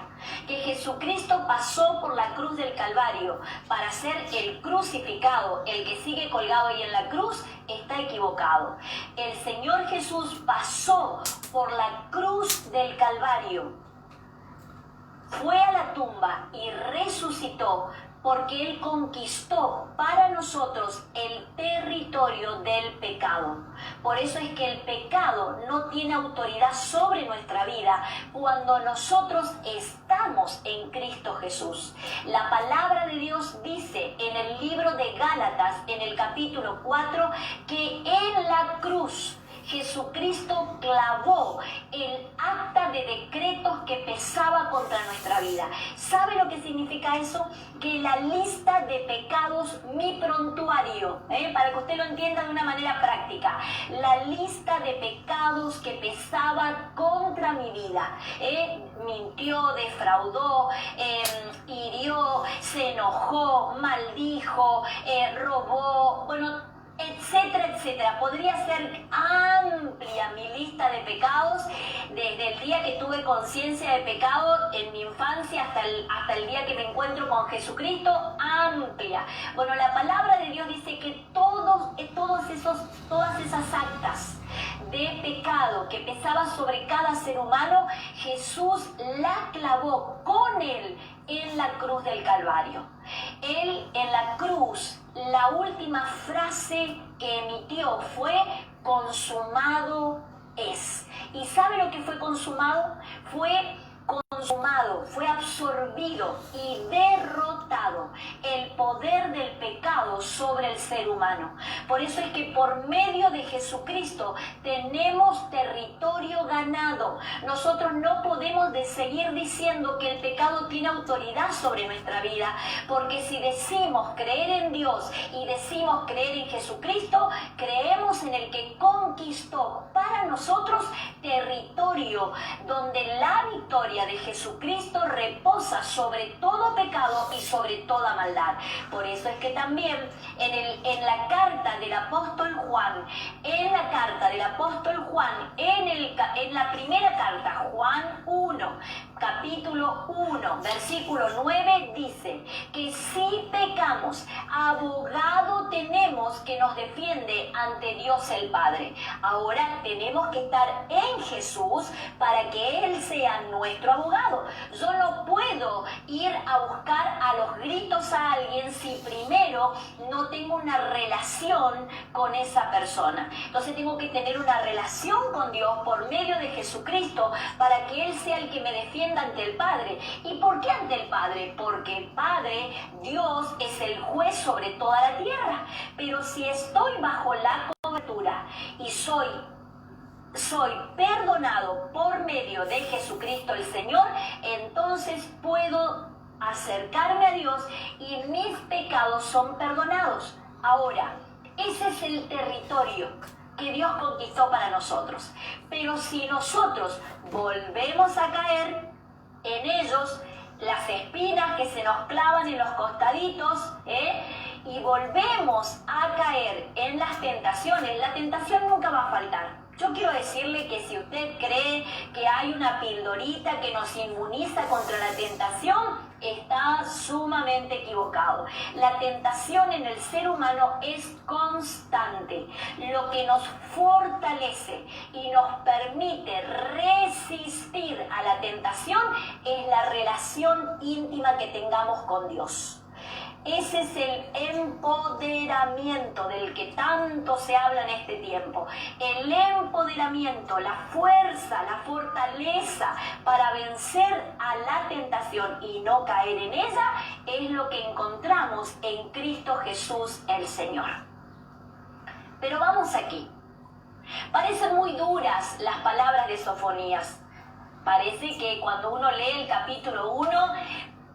que Jesucristo pasó por la cruz del Calvario para ser el crucificado, el que sigue colgado ahí en la cruz, está equivocado. El Señor Jesús pasó por la cruz del Calvario, fue a la tumba y resucitó, porque Él conquistó para nosotros el territorio del pecado. Por eso es que el pecado no tiene autoridad sobre nuestra vida cuando nosotros estamos en Cristo Jesús. La palabra de Dios dice en el libro de Gálatas, en el capítulo 4, que en la cruz Jesucristo clavó el acta de decretos que pesaba contra nuestra vida. ¿Sabe lo que significa eso? Que la lista de pecados, mi prontuario, para que usted lo entienda de una manera práctica, la lista de pecados que pesaba contra mi vida, mintió, defraudó, hirió, se enojó, maldijo, robó, etcétera, etcétera. Podría ser amplia mi lista de pecados, desde el día que tuve conciencia de pecado en mi infancia hasta el día que me encuentro con Jesucristo, amplia. La palabra de Dios dice que todas esas actas de pecado que pesaba sobre cada ser humano, Jesús la clavó con Él en la cruz del Calvario. Él en la cruz, la última frase que emitió fue: consumado es. ¿Y sabe lo que fue consumado? Fue consumado, fue absorbido y derrotado el poder del pecado sobre el ser humano. Por eso es que por medio de Jesucristo tenemos territorio ganado. Nosotros no podemos seguir diciendo que el pecado tiene autoridad sobre nuestra vida, porque si decimos creer en Dios y decimos creer en Jesucristo, creemos en el que conquistó para nosotros territorio donde la victoria de Jesucristo reposa sobre todo pecado y sobre toda maldad. Por eso es que también en la carta del apóstol Juan, en la primera carta, Juan 1, capítulo 1, versículo 9, dice que si pecamos, abogado tenemos que nos defiende ante Dios el Padre. Ahora tenemos que estar en Jesús para que Él sea nuestro abogado. Yo no puedo ir a buscar a los gritos a alguien si primero no tengo una relación con esa persona. Entonces tengo que tener una relación con Dios por medio de Jesucristo para que Él sea el que me defienda ante el Padre. ¿Y por qué ante el Padre? Porque el Padre, Dios, es el juez sobre toda la tierra. Pero si estoy bajo la cobertura y soy perdonado por medio de Jesucristo el Señor, entonces puedo acercarme a Dios y mis pecados son perdonados. Ahora, ese es el territorio que Dios conquistó para nosotros. Pero si nosotros volvemos a caer en ellos, las espinas que se nos clavan en los costaditos, y volvemos a caer en las tentaciones. La tentación nunca va a faltar. Yo quiero decirle que si usted cree que hay una pildorita que nos inmuniza contra la tentación, está sumamente equivocado. La tentación en el ser humano es constante. Lo que nos fortalece y nos permite resistir a la tentación es la relación íntima que tengamos con Dios. Ese es el empoderamiento del que tanto se habla en este tiempo. El empoderamiento, la fuerza, la fortaleza para vencer a la tentación y no caer en ella es lo que encontramos en Cristo Jesús el Señor. Pero vamos aquí. Parecen muy duras las palabras de Sofonías. Parece que cuando uno lee el capítulo 1...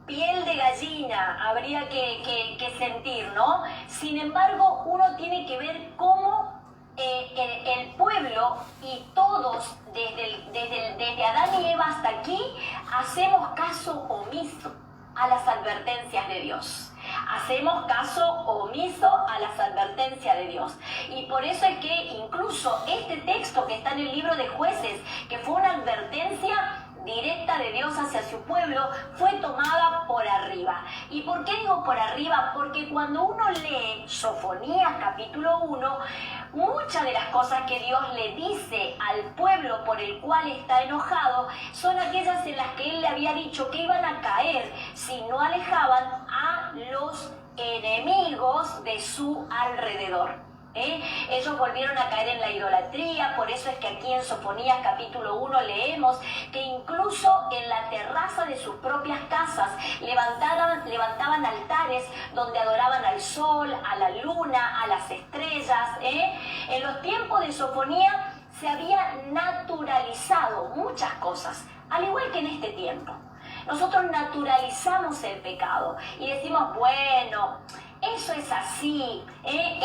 piel de gallina habría que sentir, ¿no? Sin embargo, uno tiene que ver cómo el pueblo y todos, desde Adán y Eva hasta aquí, hacemos caso omiso a las advertencias de Dios. Hacemos caso omiso a las advertencias de Dios. Y por eso es que incluso este texto que está en el libro de Jueces, que fue una advertencia directa de Dios hacia su pueblo, fue tomada por arriba. ¿Y por qué digo por arriba? Porque cuando uno lee Sofonías capítulo 1, muchas de las cosas que Dios le dice al pueblo por el cual está enojado son aquellas en las que Él le había dicho que iban a caer si no alejaban a los enemigos de su alrededor. Ellos volvieron a caer en la idolatría. Por eso es que aquí en Sofonías capítulo 1 leemos que incluso en la terraza de sus propias casas levantaban altares donde adoraban al sol, a la luna, a las estrellas. En los tiempos de Sofonías se había naturalizado muchas cosas, al igual que en este tiempo. Nosotros naturalizamos el pecado y decimos, bueno, eso es así, en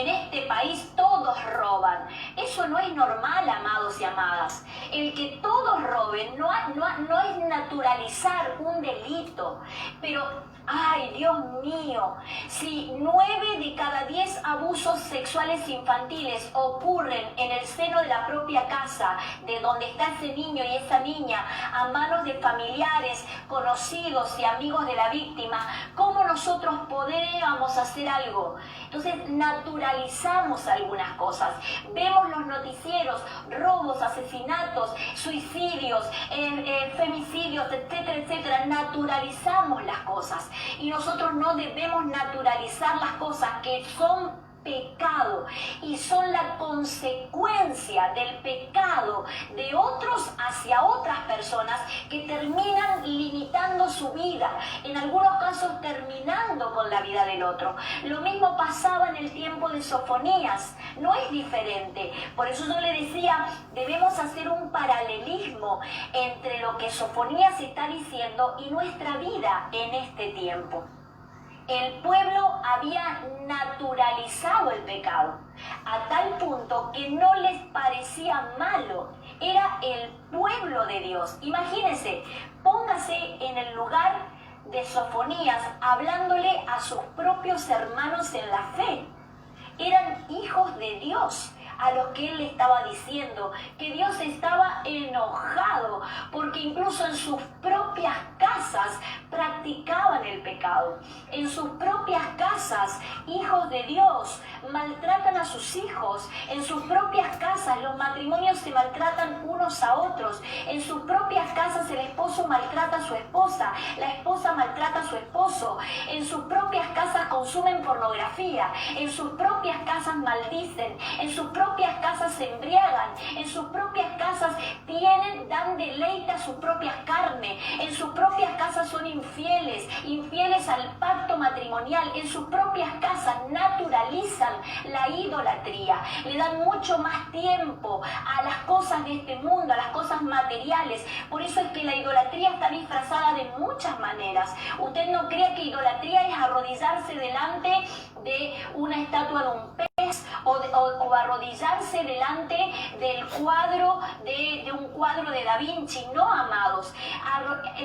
este país todos roban. Eso no es normal, amados y amadas. El que todos roben no es naturalizar un delito, pero ay, Dios mío, si 9 de cada 10 abusos sexuales infantiles ocurren en el seno de la propia casa, de donde está ese niño y esa niña, a manos de familiares, conocidos y amigos de la víctima, ¿cómo nosotros podríamos hacer algo? Entonces naturalizamos algunas cosas. Vemos los noticieros, robos, asesinatos, suicidios, femicidios, etcétera, etcétera. Naturalizamos las cosas. Y nosotros no debemos naturalizar las cosas que son pecado y son la consecuencia del pecado de otros hacia otras personas que terminan limitando su vida, en algunos casos terminando con la vida del otro. Lo mismo pasaba en el tiempo de Sofonías, no es diferente. Por eso yo le decía, debemos hacer un paralelismo entre lo que Sofonías está diciendo y nuestra vida en este tiempo. El pueblo había naturalizado el pecado a tal punto que no les parecía malo. Era el pueblo de Dios. Imagínense, póngase en el lugar de Sofonías hablándole a sus propios hermanos en la fe. Eran hijos de Dios a los que él le estaba diciendo que Dios estaba enojado porque incluso en sus propias casas practicaban el pecado. En sus propias casas, hijos de Dios maltratan a sus hijos. En sus propias casas los matrimonios se maltratan unos a otros. En sus propias casas el esposo maltrata a su esposa, la esposa maltrata a su esposo. En sus propias casas consumen pornografía. En sus propias casas maldicen. En sus propias casas se embriagan. En sus propias casas dan deleite a su propia carne. En sus propias casas son infieles al pacto matrimonial. En sus propias casas naturalizan la idolatría. Le dan mucho más tiempo a las cosas de este mundo, a las cosas materiales. Por eso es que la idolatría está disfrazada de muchas maneras. Usted no crea que idolatría es arrodillarse delante de una estatua de un pez o arrodillarse delante del cuadro de un cuadro de Da Vinci. No, amados.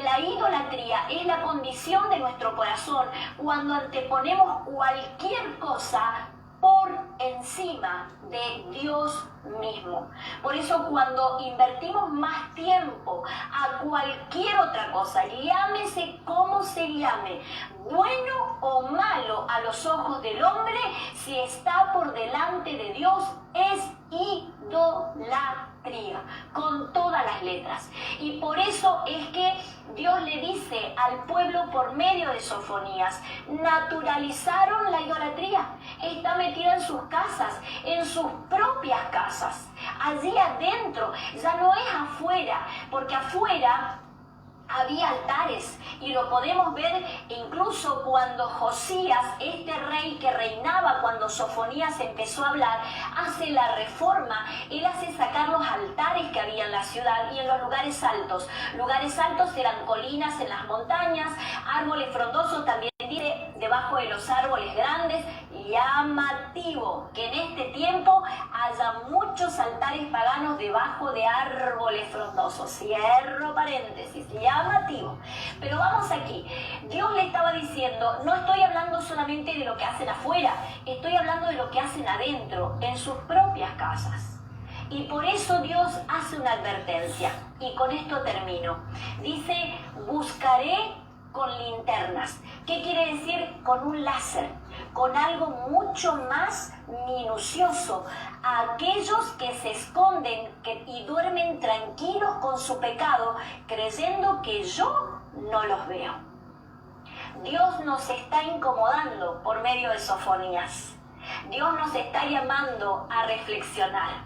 La idolatría es la condición de nuestro corazón cuando anteponemos cualquier cosa por encima de Dios mismo. Por eso cuando invertimos más tiempo a cualquier otra cosa, llámese como se llame, bueno o malo a los ojos del hombre, si está por delante de Dios, es idolatría, con todas las letras. Y por eso es que Dios le dice al pueblo por medio de Sofonías, naturalizaron la idolatría, está metida en sus casas, en sus propias casas, allí adentro, ya no es afuera, porque afuera había altares y lo podemos ver incluso cuando Josías, este rey que reinaba cuando Sofonías empezó a hablar, hace la reforma. Él hace sacar los altares que había en la ciudad y en los lugares altos. Lugares altos eran colinas en las montañas, árboles frondosos, también dice debajo de los árboles grandes. Llamativo que en este tiempo haya muchos altares paganos debajo de árboles frondosos. Cierro paréntesis, llamativo. Pero vamos aquí, Dios le estaba diciendo, no estoy hablando solamente de lo que hacen afuera, estoy hablando de lo que hacen adentro, en sus propias casas. Y por eso Dios hace una advertencia, y con esto termino. Dice, buscaré con linternas. ¿Qué quiere decir? Con un láser, con algo mucho más minucioso, a aquellos que se esconden y duermen tranquilos con su pecado, creyendo que yo no los veo. Dios nos está incomodando por medio de Sofonías. Dios nos está llamando a reflexionar.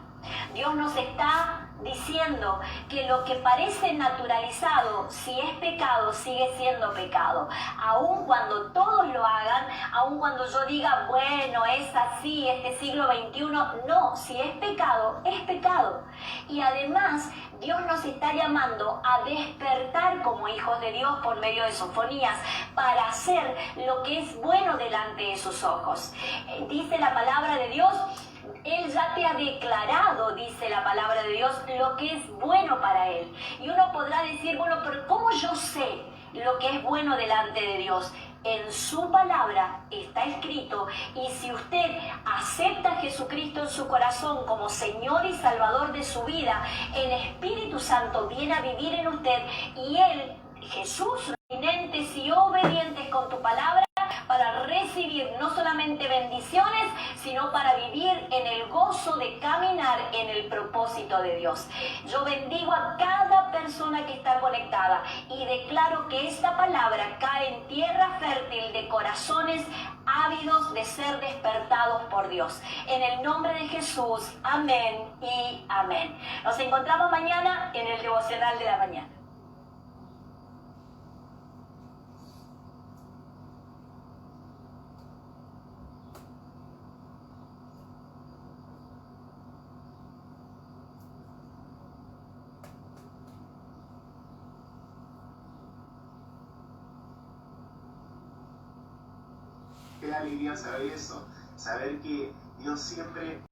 Dios nos está diciendo que lo que parece naturalizado, si es pecado, sigue siendo pecado. Aun cuando todos lo hagan, aun cuando yo diga, bueno, es así, este siglo XXI, no, si es pecado, es pecado. Y además, Dios nos está llamando a despertar como hijos de Dios por medio de Sofonías, para hacer lo que es bueno delante de sus ojos. Dice la palabra de Dios, Él ya te ha declarado, dice la palabra de Dios, lo que es bueno para Él. Y uno podrá decir, bueno, pero ¿cómo yo sé lo que es bueno delante de Dios? En su palabra está escrito, y si usted acepta a Jesucristo en su corazón como Señor y Salvador de su vida, el Espíritu Santo viene a vivir en usted, y Él, Jesús, remanentes y obedientes con tu palabra, para recibir no solamente bendiciones, sino para vivir en el gozo de caminar en el propósito de Dios. Yo bendigo a cada persona que está conectada y declaro que esta palabra cae en tierra fértil de corazones ávidos de ser despertados por Dios. En el nombre de Jesús, amén y amén. Nos encontramos mañana en el devocional de la mañana. Qué alegría saber eso, saber que Dios siempre